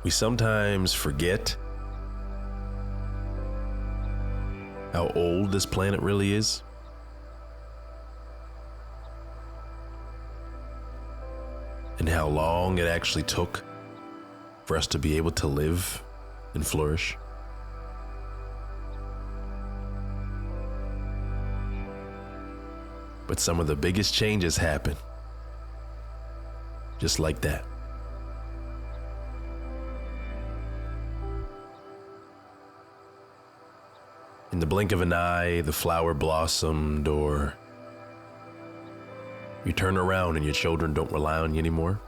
We sometimes forget how old this planet really is. And how long it actually took for us to be able to live and flourish. But some of the biggest changes happen just like that. In the blink of an eye, the flower blossomed, or you turn around and your children don't rely on you anymore.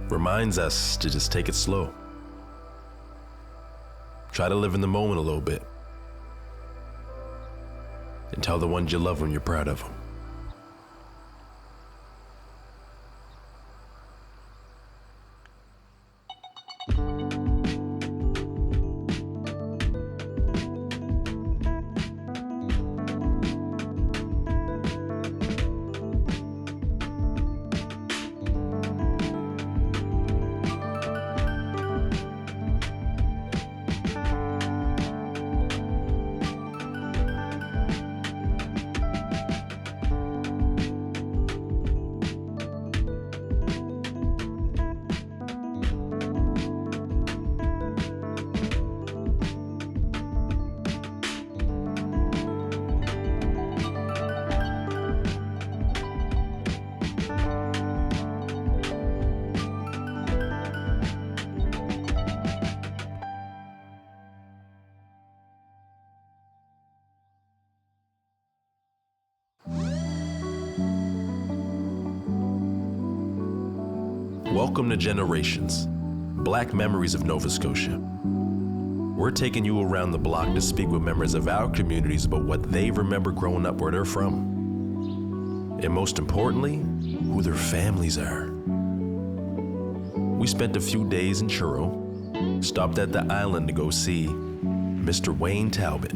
Reminds us to just take it slow. Try to live in the moment a little bit. And tell the ones you love when you're proud of them. Welcome to Generations, Black Memories of Nova Scotia. We're taking you around the block to speak with members of our communities about what they remember growing up where they're from. And most importantly, who their families are. We spent a few days in Truro, stopped at the island to go see Mr. Wayne Talbot.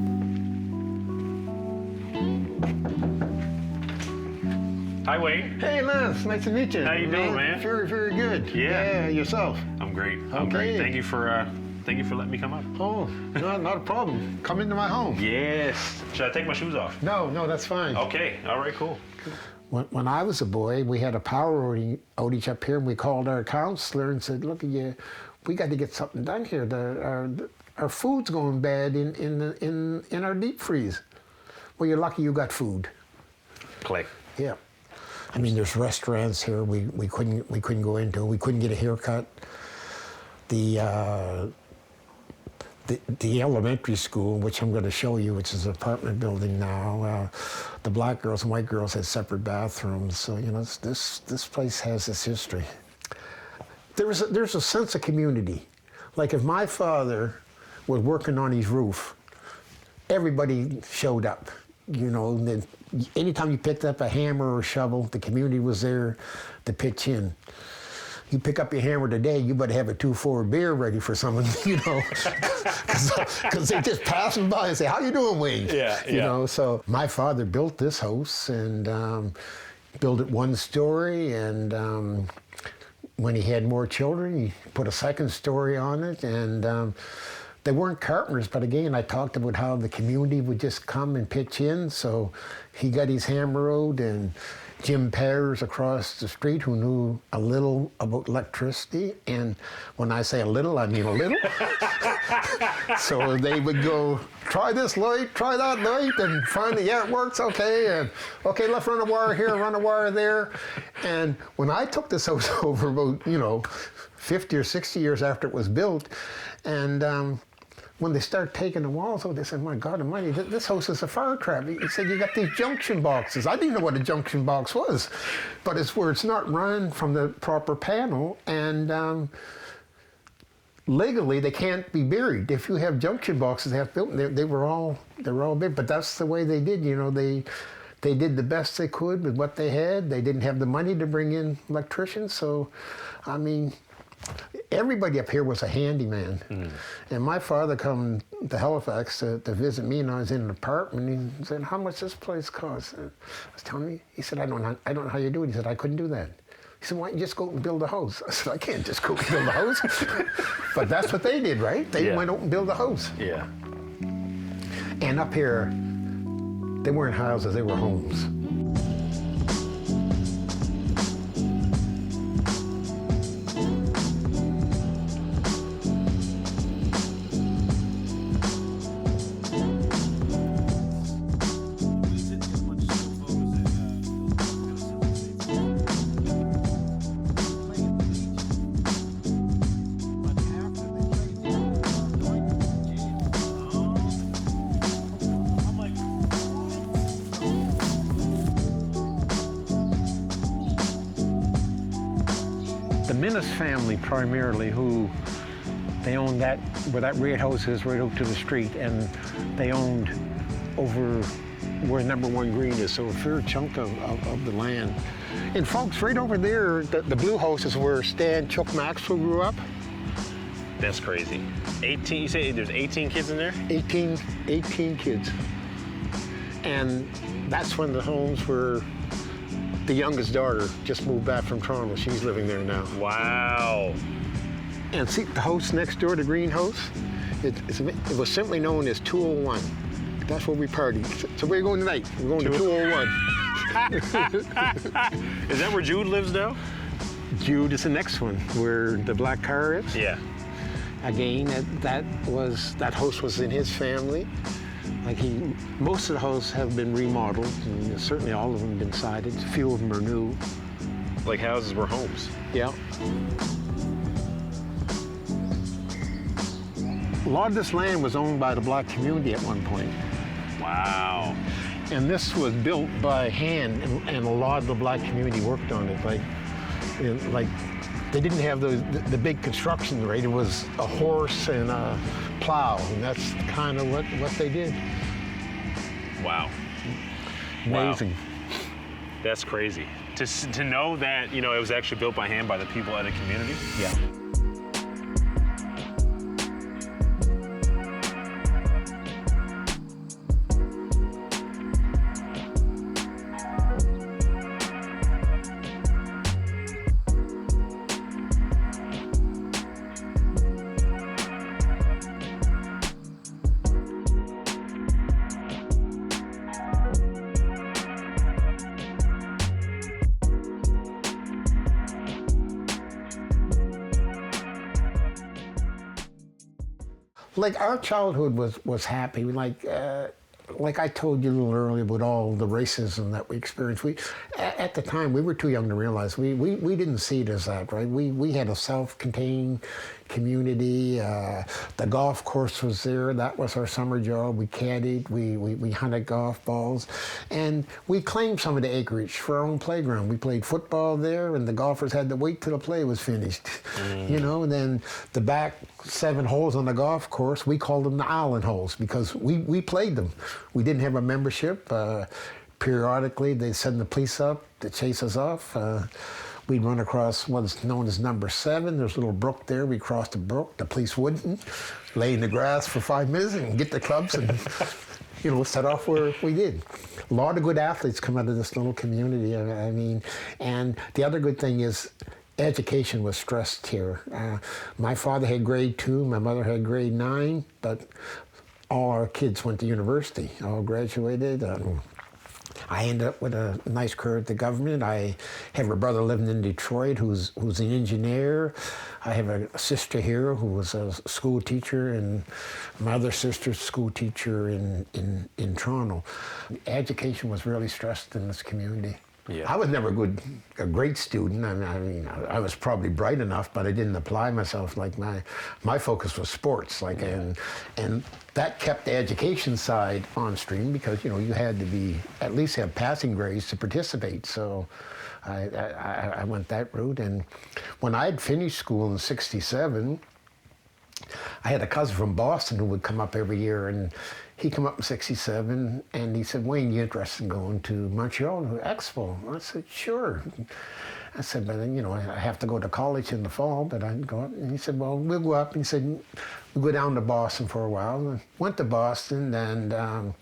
Hi, Wayne. Hey, Lance. Nice to meet you. How you doing, man? Very, very good. Yeah. Yourself? I'm great. I'm Okay. great. Thank you for letting me come up. Oh, no, not a problem. Come into my home. Yes. Should I take my shoes off? No, that's fine. Okay. All right. Cool. When I was a boy, we had a power outage up here, and we called our counselor and said, "Look, we got to get something done here. Our food's going bad in our deep freeze." Well, you're lucky you got food. Click. Yeah. I mean, there's restaurants here we couldn't go into. We couldn't get a haircut. The elementary school, which I'm going to show you, which is an apartment building now, the black girls and white girls had separate bathrooms. So this place has its history. There's a sense of community. Like if my father was working on his roof, everybody showed up. Anytime you picked up a hammer or a shovel, the community was there to pitch in. You pick up your hammer today, you better have a 2-4 beer ready for someone, because they just passing by and say, "How you doing, Wayne?" Yeah. So my father built this house and built it one story, and when he had more children, he put a second story on it, and they weren't carpenters, but again, I talked about how the community would just come and pitch in. So he got his hammer out, and Jim Pears across the street, who knew a little about electricity. And when I say a little, I mean a little. So they would go, "Try this light, try that light," and finally, "Yeah, it works, okay. And okay, let's run a wire here, run a wire there." And when I took this house over about, 50 or 60 years after it was built, and when they start taking the walls out, they said, "My God almighty, this house is a fire trap." He said, "You got these junction boxes." I didn't know what a junction box was, but it's where it's not run from the proper panel, and legally they can't be buried. If you have junction boxes they have built, they were all big, but that's the way they did. They did the best they could with what they had. They didn't have the money to bring in electricians, so I mean, everybody up here was a handyman. And my father come to Halifax to visit me, and I was in an apartment. He said, "How much this place cost?" I was telling him. He said, I don't know how you do it." He said, "I couldn't do that." He said, why don't you just go out and build a house? I said, I can't just go out and build a house. But that's what they did, right? They went out and built a house. Yeah. And up here, they weren't houses, they were homes. The Minnis family primarily, who they owned that, where that red house is right out to the street, and they owned over where number 1 green is, so a fair chunk of the land. And folks, right over there, the blue house is where Stan Chuck Maxwell grew up. That's crazy. 18, you say there's 18 kids in there? 18 kids. And that's when the homes were, the youngest daughter just moved back from Toronto. She's living there now. Wow. And see, the house next door, the green house, it was simply known as 201. That's where we partied. So where are you going tonight? We're going to 201. Is that where Jude lives now? Jude is the next one, where the black car is. Yeah. Again, that house was in his family. Most of the houses have been remodeled, and certainly all of them have been sided. A few of them are new. Like houses were homes. Yeah. A lot of this land was owned by the black community at one point. Wow. And this was built by hand, and a lot of the black community worked on it. Like they didn't have the big construction, right? It was a horse and a plow, and that's kind of what they did. Wow. Amazing. Wow. That's crazy. To know that, it was actually built by hand by the people in the community. Yeah. Like our childhood was happy. Like I told you a little earlier about all the racism that we experienced. At the time, we were too young to realize. We didn't see it as that, right? We had a self-contained community. The golf course was there. That was our summer job. We caddied. We hunted golf balls, and we claimed some of the acreage for our own playground. We played football there, and the golfers had to wait till the play was finished. And then the back 7 holes on the golf course, we called them the island holes because we played them. We didn't have a membership. Periodically, they'd send the police up to chase us off. We'd run across what's known as number 7. There's a little brook there. We crossed the brook. The police wouldn't. Lay in the grass for 5 minutes and get the clubs and, set off where we did. A lot of good athletes come out of this little community. I mean, and the other good thing is education was stressed here. My father had grade 2. My mother had grade 9, but all our kids went to university, all graduated. I ended up with a nice career at the government. I have a brother living in Detroit who's an engineer. I have a sister here who was a school teacher, and my other sister's a school teacher in Toronto. Education was really stressed in this community. Yeah. I was never a great student. I was probably bright enough, but I didn't apply myself. Like my focus was sports. And that kept the education side on stream because you had to at least have passing grades to participate. So I went that route. And when I had finished school in '67, I had a cousin from Boston who would come up every year, and he came up in '67, and he said, "Wayne, you interested in going to Montreal to Expo?" I said, "Sure." I said, "But then, I have to go to college in the fall, but I'd go up." And he said, "Well, we'll go up." And he said, "We'll go down to Boston for a while." And I went to Boston, and I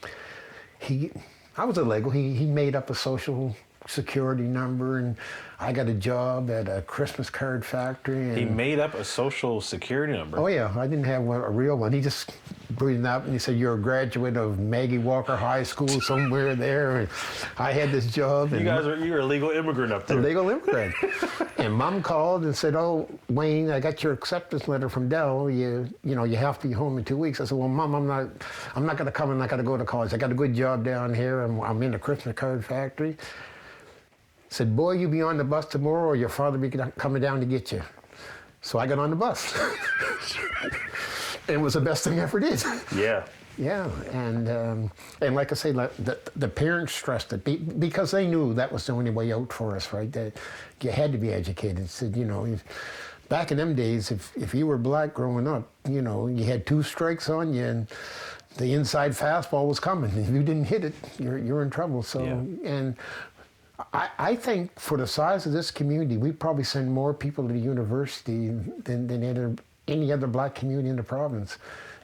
was illegal. He made up a social security number, and I got a job at a Christmas card factory. And He made up a social security number. oh yeah, I didn't have a real one. He just breathed out and he said, "You're a graduate of Maggie Walker High School somewhere there." And I had this job. And You're a legal immigrant up there. a legal immigrant. And Mom called and said, "Oh, Wayne, I got your acceptance letter from Dell. You have to be home in 2 weeks." I said, "Well, Mom, I'm not going to come. I'm not going to go to college. I got a good job down here. I'm in a Christmas card factory." Said, "Boy, you be on the bus tomorrow, or your father be coming down to get you." So I got on the bus. It was the best thing I ever did. Yeah. Yeah, and like I say, the parents stressed it because they knew that was the only way out for us, right? That you had to be educated. Said, back in them days, if you were black growing up, you had 2 strikes on you, and the inside fastball was coming. If you didn't hit it, you're in trouble. So, Yeah. and I think for the size of this community, we probably send more people to the university than any other black community in the province.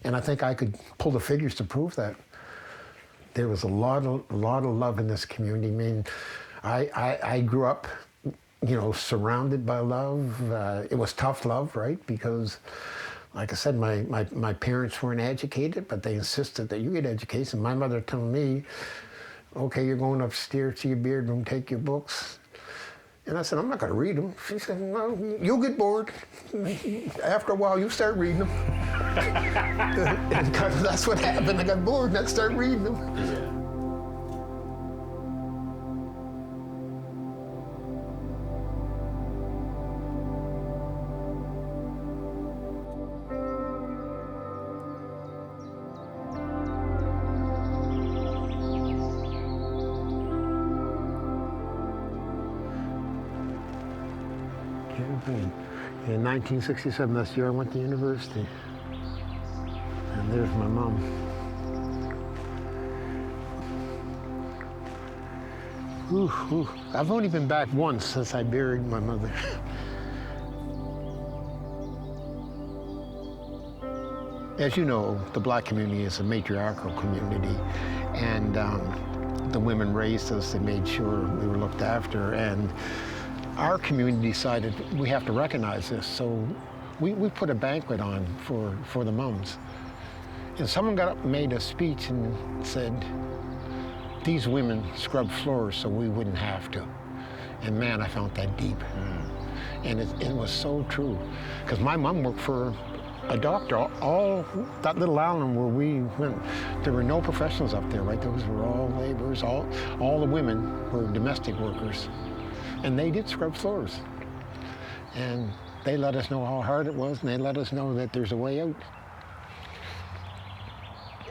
And I think I could pull the figures to prove that. There was a lot of love in this community. I mean, I grew up, surrounded by love. It was tough love, right? Because, like I said, my parents weren't educated, but they insisted that you get education. My mother told me, "Okay, you're going upstairs to your beard room, take your books." And I said, "I'm not going to read them." She said, "No, you'll get bored. After a while, you start reading them." And that's what happened. I got bored and I started reading them. Yeah. In 1967, that's the year I went to university. And there's my mom. I've only been back once since I buried my mother. As you know, the black community is a matriarchal community, and the women raised us. They made sure we were looked after, and our community decided we have to recognize this, so we put a banquet on for the mums. And someone got up and made a speech and said, "These women scrubbed floors so we wouldn't have to." And man, I found that deep. And it was so true. Because my mom worked for a doctor. All that little island where we went, there were no professionals up there, right? Those were all laborers. All the women were domestic workers. And they did scrub floors. And they let us know how hard it was, and they let us know that there's a way out.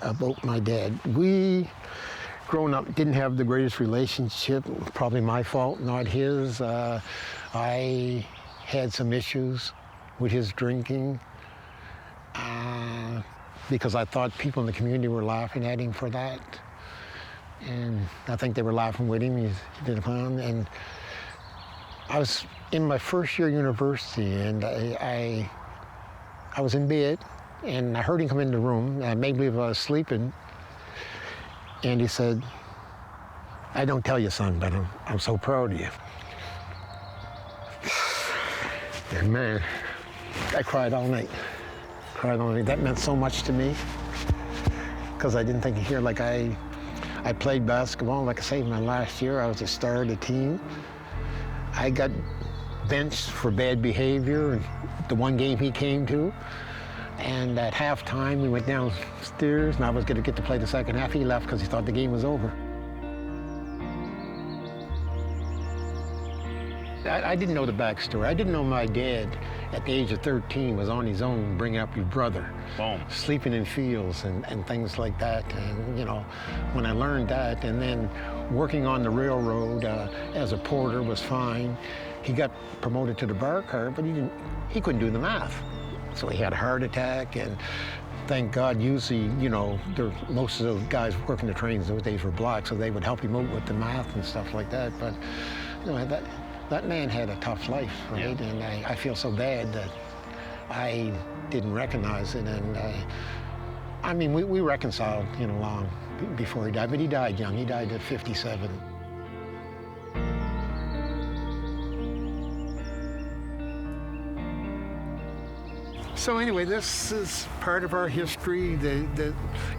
About my dad, we, growing up, didn't have the greatest relationship. Probably my fault, not his. I had some issues with his drinking because I thought people in the community were laughing at him for that. And I think they were laughing with him. He did a clown. And I was in my first year of university, and I was in bed, and I heard him come in the room. I made believe I was sleeping, and he said, "I don't tell you, son, but I'm so proud of you." And man, I cried all night. Cried all night. That meant so much to me, because I didn't think of here. Like I played basketball. Like I say, my last year, I was a star of the team. I got benched for bad behavior in the one game he came to. And at halftime, we went downstairs, and I was going to get to play the second half. He left because he thought the game was over. I didn't know the backstory. I didn't know my dad, at the age of 13, was on his own bringing up his brother. Boom. Sleeping in fields and things like that. And, when I learned that, and then working on the railroad as a porter was fine. He got promoted to the bar car, but he couldn't do the math. So he had a heart attack, and thank God, usually, most of the guys working the trains those days were black, so they would help him out with the math and stuff like that. But, that man had a tough life, right? Yeah. And I feel so bad that I didn't recognize it. And we reconciled, long before he died, but he died young. He died at 57. So anyway, this is part of our history.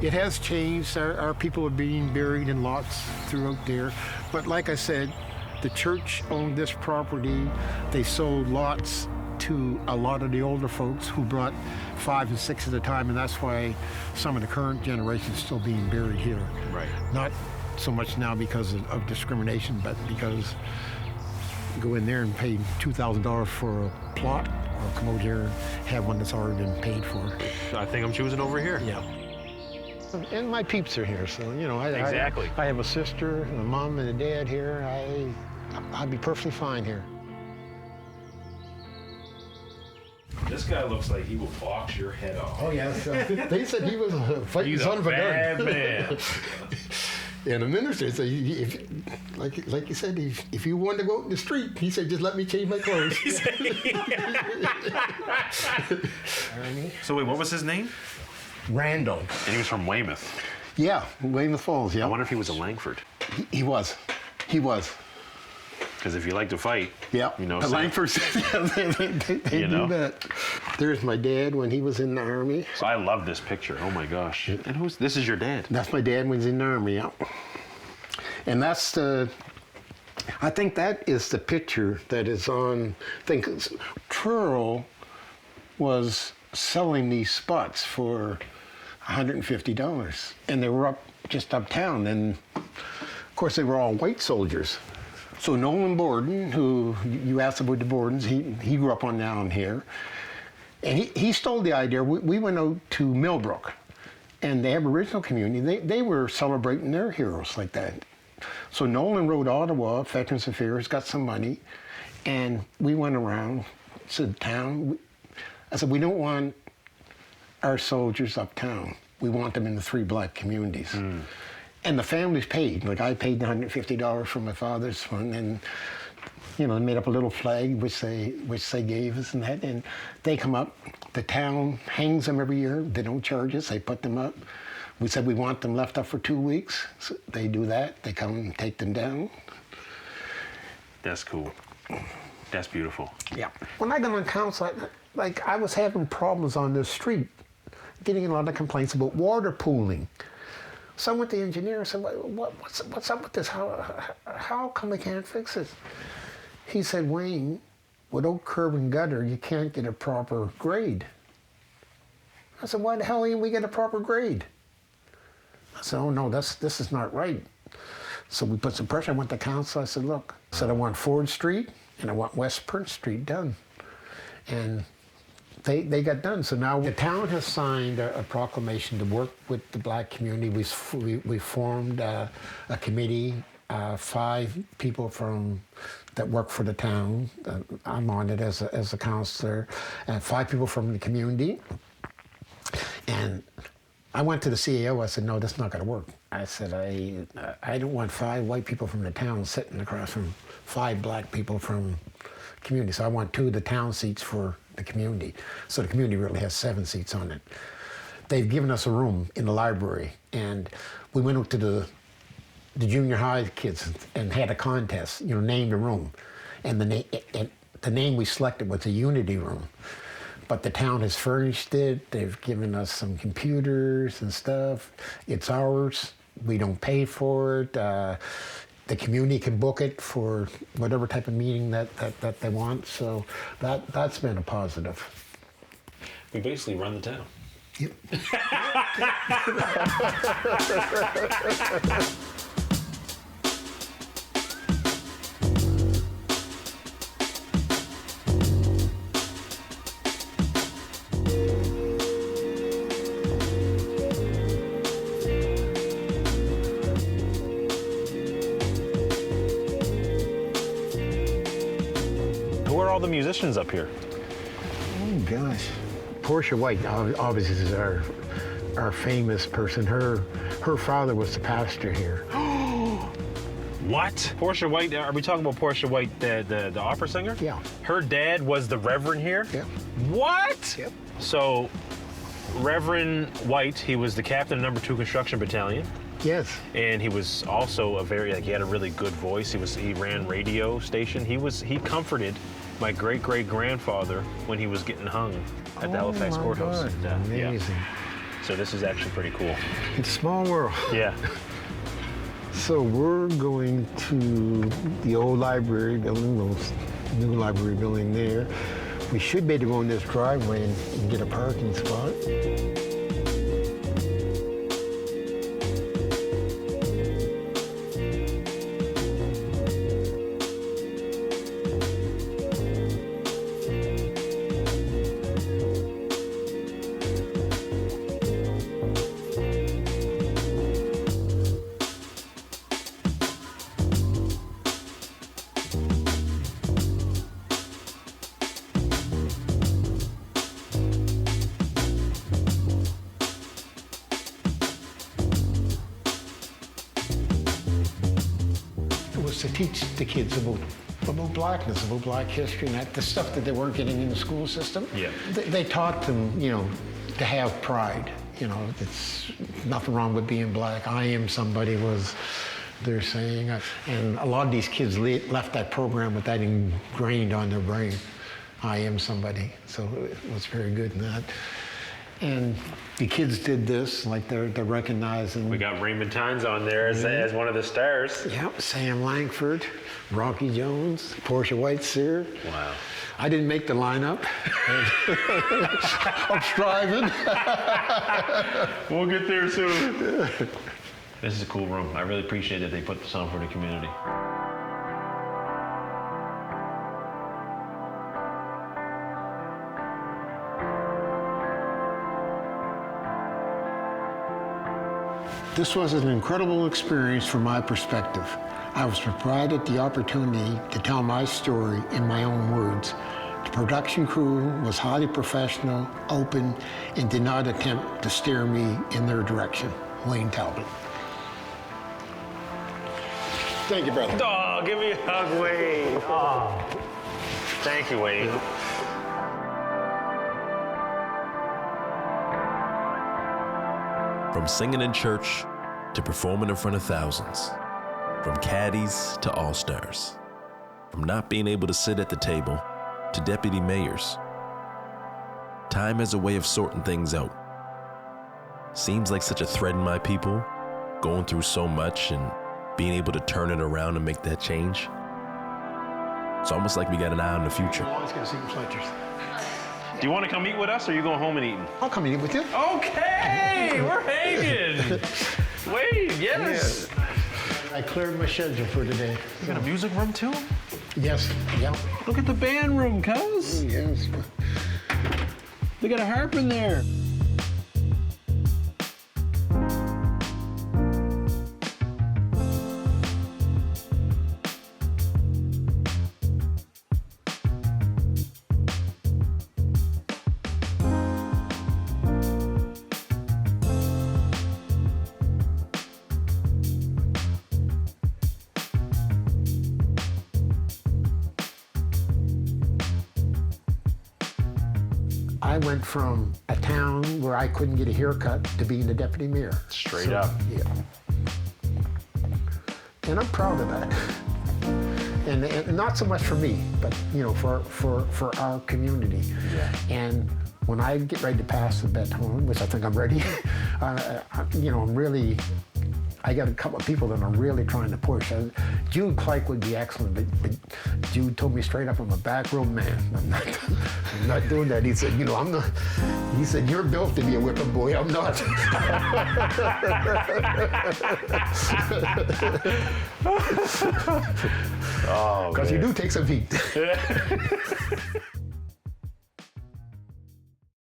It has changed. Our people are being buried in lots throughout there. But like I said, the church owned this property. They sold lots to a lot of the older folks who brought 5 and 6 at a time, and that's why some of the current generation is still being buried here. Right. Not so much now because of discrimination, but because you go in there and pay $2,000 for a plot, or come out here and have one that's already been paid for. I think I'm choosing over here. Yeah. And my peeps are here, so you know. Exactly. I have a sister, and a mom, and a dad here. I'd be perfectly fine here. This guy looks like he will box your head off. Oh yeah, they said he was a fighting son of a bad gun. man. And the minister said, like you said, if you wanted to go out in the street, he said, just let me change my clothes. So wait, what was his name? Randall. And he was from Weymouth. Yeah, Weymouth Falls. Yeah. I wonder if he was a Langford. He was. Because if you like to fight, Yeah, you know, the Langfords, they You do know? that. There's my dad when he was in the Army. So I love this picture. Oh my gosh. And this is your dad? That's my dad when he's in the Army, yeah. And that's I think that is the picture that is on, Truro was selling these spots for $150. And they were just uptown. And of course they were all white soldiers. So Nolan Borden, who you asked about the Bordens, he grew up on down here. And he stole the idea. We went out to Millbrook, and the Aboriginal community, they were celebrating their heroes like that. So Nolan wrote Ottawa, Veterans Affairs, got some money, and we went around to the town. I said, we don't want our soldiers uptown. We want them in the 3 black communities. Mm. And the families paid. Like I paid $150 for my father's one, and you know, they made up a little flag which they gave us, and that. And they come up. The town hangs them every year. They don't charge us. They put them up. We said we want them left up for 2 weeks. So they do that. They come and take them down. That's cool. That's beautiful. Yeah. When I got on council, I was having problems on this street, getting a lot of complaints about water pooling. So I went to the engineer and said, what's up with this? How come we can't fix this? He said, Wayne, without curb and gutter, you can't get a proper grade. I said, why the hell ain't we get a proper grade? I said, oh no, this is not right. So we put some pressure. I went to council. I said, look, I want Ford Street and I want West Prince Street done. And they got done. So now the town has signed a proclamation to work with the black community. We formed a committee, 5 people that work for the town. I'm on it as a counselor, and 5 people from the community. And I went to the CEO. I said, no, that's not going to work. I said, I don't want 5 white people from the town sitting across from 5 black people from community. So I want 2 of the town seats for the community. So the community really has 7 seats on it. They've given us a room in the library, and we went up to the junior high kids and had a contest, you know, name the room. And the name we selected was the Unity Room. But the town has furnished it. They've given us some computers and stuff. It's ours. We don't pay for it. The community can book it for whatever type of meeting that they want. So that's been a positive. We basically run the town. Yep. Who are all the musicians up here? Oh gosh, Portia White obviously is our famous person. Her father was the pastor here. What? Portia White? Are we talking about Portia White, the opera singer? Yeah. Her dad was the Reverend here? Yep. What? Yep. So, Reverend White, he was the captain of #2 Construction Battalion. Yes. And he was also he had a really good voice. He ran radio station. He comforted my great-great-grandfather when he was getting hung at the Halifax my courthouse. God, Yeah. amazing. So this is actually pretty cool. It's a small world. Yeah. So we're going to the old library building, the new library building there. We should be able to go in this driveway and get a parking spot. Was to teach the kids about blackness, about black history, and the stuff that they weren't getting in the school system. Yeah. They taught them, to have pride. It's nothing wrong with being black. I am somebody was their saying, and a lot of these kids left that program with that ingrained on their brain. I am somebody. So it was very good in that. And the kids did this, like they're recognizing. We got Raymond Tynes on there as one of the stars. Yep, Sam Langford, Rocky Jones, Portia White-Sear. Wow. I didn't make the lineup. I'm striving. We'll get there soon. This is a cool room. I really appreciate that they put this on for the community. This was an incredible experience from my perspective. I was provided the opportunity to tell my story in my own words. The production crew was highly professional, open, and did not attempt to steer me in their direction. Wayne Talbot. Thank you, brother. Oh, give me a hug, Wayne. Oh. Thank you, Wayne. From singing in church to performing in front of thousands, from caddies to all-stars, from not being able to sit at the table to deputy mayors. Time has a way of sorting things out. Seems like such a thread in my people, going through so much and being able to turn it around and make that change. It's almost like we got an eye on the future. I'm always going to see the Fletchers. Do you want to come eat with us, or are you going home and eating? I'll come eat with you. Okay, we're hanging. Wait, yes. Yeah. I cleared my schedule for today. You got a music room too? Yes, yeah. Look at the band room, cuz. Yes. They got a harp in there. I went from a town where I couldn't get a haircut to being the deputy mayor. Straight up. Yeah. And I'm proud of that. And not so much for me, but for our community. Yeah. And when I get ready to pass the baton, which I think I'm ready, I'm really. I got a couple of people that I'm really trying to push. Jude Clark would be excellent, but Jude told me straight up, I'm a backroom man. I'm not doing that. He said, I'm not. He said, you're built to be a whipping boy. I'm not. Oh, Because you do take some heat.